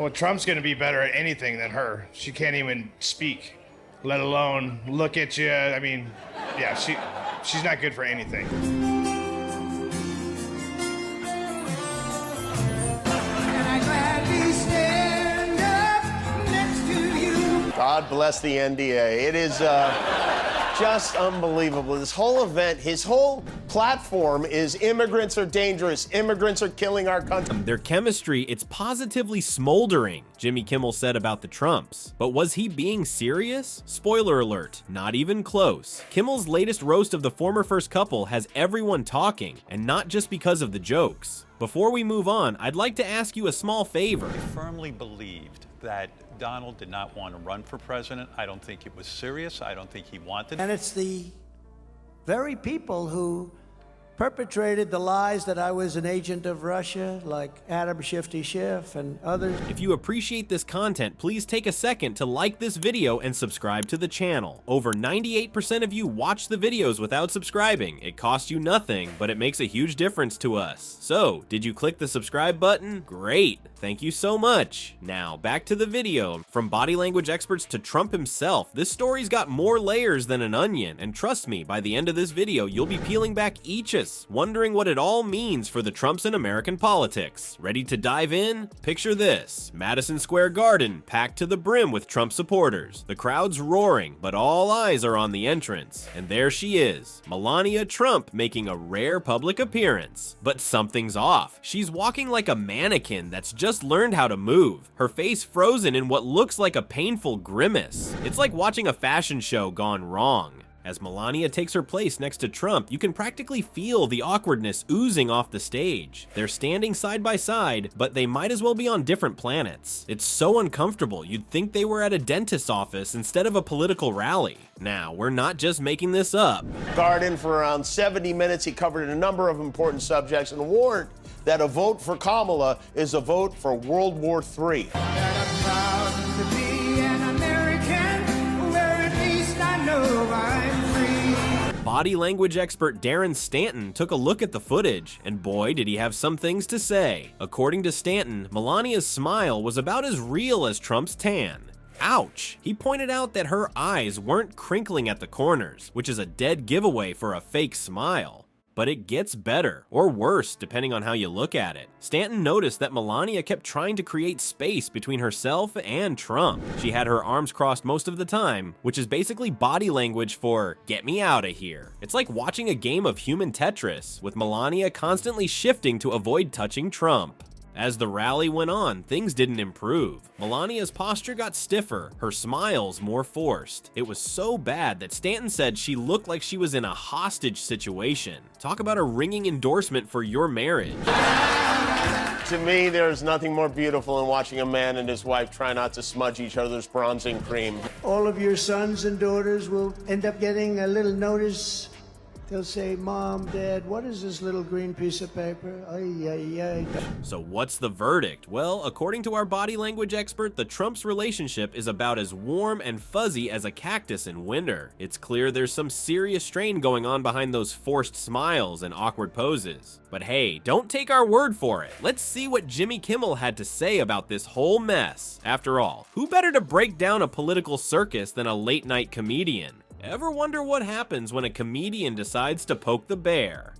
Well, Trump's going to be better at anything than her. She can't even speak, let alone look at you. I mean, yeah, she's not good for anything. God bless the NDA. It is just unbelievable. This whole event, his whole platform is immigrants are dangerous. Immigrants are killing our country. Their chemistry, it's positively smoldering, Jimmy Kimmel said about the Trumps. But was he being serious? Spoiler alert, not even close. Kimmel's latest roast of the former first couple has everyone talking, and not just because of the jokes. Before we move on, I'd like to ask you a small favor. I firmly believed that Donald did not want to run for president. I don't think it was serious. I don't think he wanted it. And it's the very people who perpetrated the lies that I was an agent of Russia, like Adam Shifty Schiff and others. If you appreciate this content, please take a second to like this video and subscribe to the channel. Over 98% of you watch the videos without subscribing. It costs you nothing, but it makes a huge difference to us. So, did you click the subscribe button? Great! Thank you so much. Now, back to the video. From body language experts to Trump himself, this story's got more layers than an onion, and trust me, by the end of this video, you'll be peeling back each's, wondering what it all means for the Trumps in American politics. Ready to dive in? Picture this: Madison Square Garden packed to the brim with Trump supporters. The crowd's roaring, but all eyes are on the entrance. And there she is, Melania Trump, making a rare public appearance. But something's off. She's walking like a mannequin that's just learned how to move, her face frozen in what looks like a painful grimace. It's like watching a fashion show gone wrong. As Melania takes her place next to Trump, you can practically feel the awkwardness oozing off the stage. They're standing side by side, but they might as well be on different planets. It's so uncomfortable, you'd think they were at a dentist's office instead of a political rally. Now, we're not just making this up. Garden for around 70 minutes. He covered a number of important subjects and warned that a vote for Kamala is a vote for World War III. Body language expert Darren Stanton took a look at the footage, and boy did he have some things to say. According to Stanton, Melania's smile was about as real as Trump's tan. Ouch! He pointed out that her eyes weren't crinkling at the corners, which is a dead giveaway for a fake smile. But it gets better, or worse, depending on how you look at it. Stanton noticed that Melania kept trying to create space between herself and Trump. She had her arms crossed most of the time, which is basically body language for, get me out of here. It's like watching a game of human Tetris, with Melania constantly shifting to avoid touching Trump. As the rally went on, things didn't improve. Melania's posture got stiffer, her smiles more forced. It was so bad that Stanton said she looked like she was in a hostage situation. Talk about a ringing endorsement for your marriage. To me, there's nothing more beautiful than watching a man and his wife try not to smudge each other's bronzing cream. All of your sons and daughters will end up getting a little notice. They'll say, Mom, Dad, what is this little green piece of paper? Ay, ay, ay. So what's the verdict? Well, according to our body language expert, the Trumps' relationship is about as warm and fuzzy as a cactus in winter. It's clear there's some serious strain going on behind those forced smiles and awkward poses. But hey, don't take our word for it. Let's see what Jimmy Kimmel had to say about this whole mess. After all, who better to break down a political circus than a late-night comedian? Ever wonder what happens when a comedian decides to poke the bear?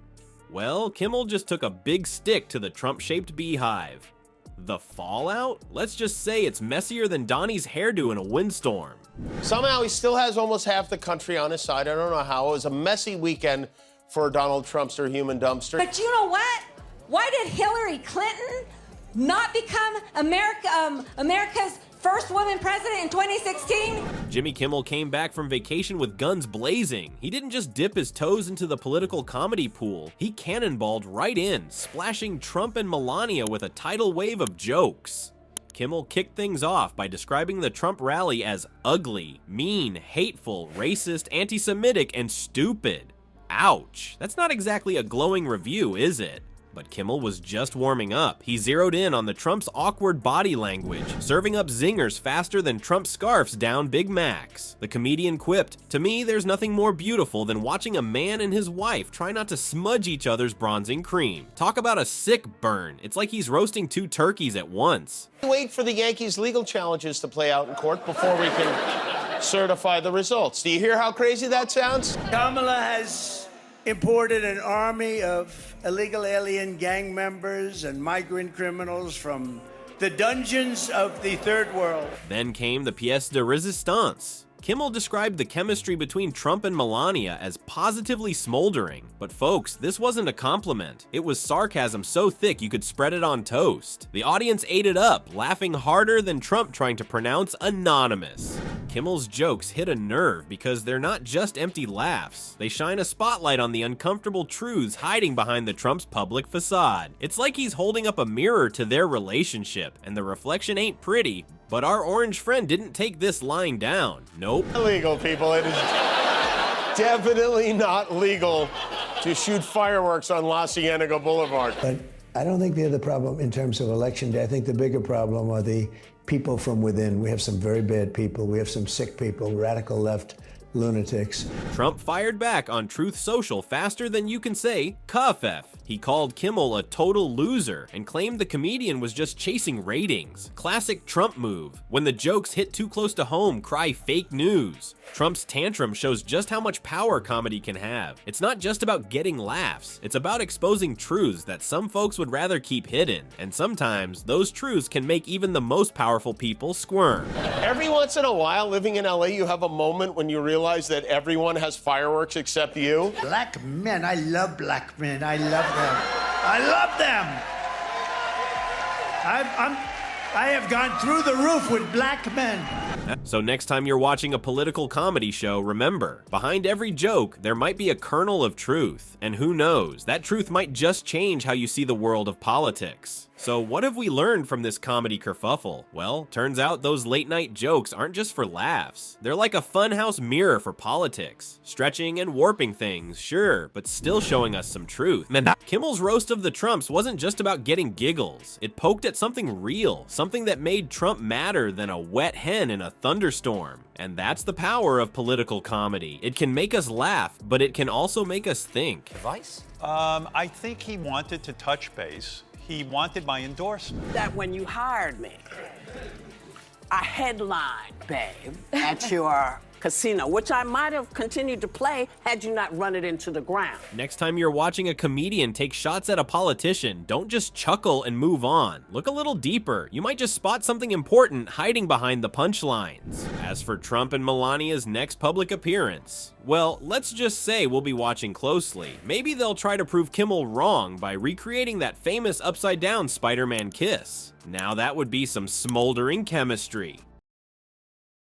Well, Kimmel just took a big stick to the Trump-shaped beehive. The fallout? Let's just say it's messier than Donnie's hairdo in a windstorm. Somehow he still has almost half the country on his side. I don't know how. It was a messy weekend for Donald Trumpster, human dumpster. But you know what? Why did Hillary Clinton not become America's first woman president in 2016? Jimmy Kimmel came back from vacation with guns blazing. He didn't just dip his toes into the political comedy pool, he cannonballed right in, splashing Trump and Melania with a tidal wave of jokes. Kimmel kicked things off by describing the Trump rally as ugly, mean, hateful, racist, anti-Semitic, and stupid. Ouch, that's not exactly a glowing review, is it? But Kimmel was just warming up. He zeroed in on the Trump's awkward body language, serving up zingers faster than Trump scarfs down Big Macs. The comedian quipped, "To me, there's nothing more beautiful than watching a man and his wife try not to smudge each other's bronzing cream. Talk about a sick burn. It's like he's roasting 2 turkeys at once." Wait for the Yankees' legal challenges to play out in court before we can certify the results. Do you hear how crazy that sounds? Kamala has imported an army of illegal alien gang members and migrant criminals from the dungeons of the third world. Then came the pièce de résistance. Kimmel described the chemistry between Trump and Melania as positively smoldering. But folks, this wasn't a compliment. It was sarcasm so thick you could spread it on toast. The audience ate it up, laughing harder than Trump trying to pronounce anonymous. Kimmel's jokes hit a nerve because they're not just empty laughs. They shine a spotlight on the uncomfortable truths hiding behind the Trump's public facade. It's like he's holding up a mirror to their relationship, and the reflection ain't pretty. But our orange friend didn't take this lying down. Nope. Illegal, people. It is definitely not legal to shoot fireworks on La Cienega Boulevard. But I don't think they're the problem in terms of election day. I think the bigger problem are the people from within. We have some very bad people. We have some sick people, radical left lunatics. Trump fired back on Truth Social faster than you can say "cuff-f." He called Kimmel a total loser and claimed the comedian was just chasing ratings. Classic Trump move. When the jokes hit too close to home, cry fake news. Trump's tantrum shows just how much power comedy can have. It's not just about getting laughs, it's about exposing truths that some folks would rather keep hidden. And sometimes, those truths can make even the most powerful people squirm. Every once in a while, living in LA, you have a moment when you realize that everyone has fireworks except you. Black men. I love black men. I love them. I love them. I have gone through the roof with black men. So next time you're watching a political comedy show, remember, behind every joke, there might be a kernel of truth. And who knows, that truth might just change how you see the world of politics. So what have we learned from this comedy kerfuffle? Well, turns out those late night jokes aren't just for laughs. They're like a funhouse mirror for politics. Stretching and warping things, sure, but still showing us some truth. Kimmel's roast of the Trumps wasn't just about getting giggles. It poked at something real, something that made Trump madder than a wet hen in a thunderstorm. And that's the power of political comedy. It can make us laugh, but it can also make us think. Advice? I think he wanted to touch base. He wanted my endorsement. That when you hired me, I headlined, babe, at your casino, which I might have continued to play had you not run it into the ground. Next time you're watching a comedian take shots at a politician, don't just chuckle and move on. Look a little deeper. You might just spot something important hiding behind the punchlines. As for Trump and Melania's next public appearance, well, let's just say we'll be watching closely. Maybe they'll try to prove Kimmel wrong by recreating that famous upside-down Spider-Man kiss. Now that would be some smoldering chemistry.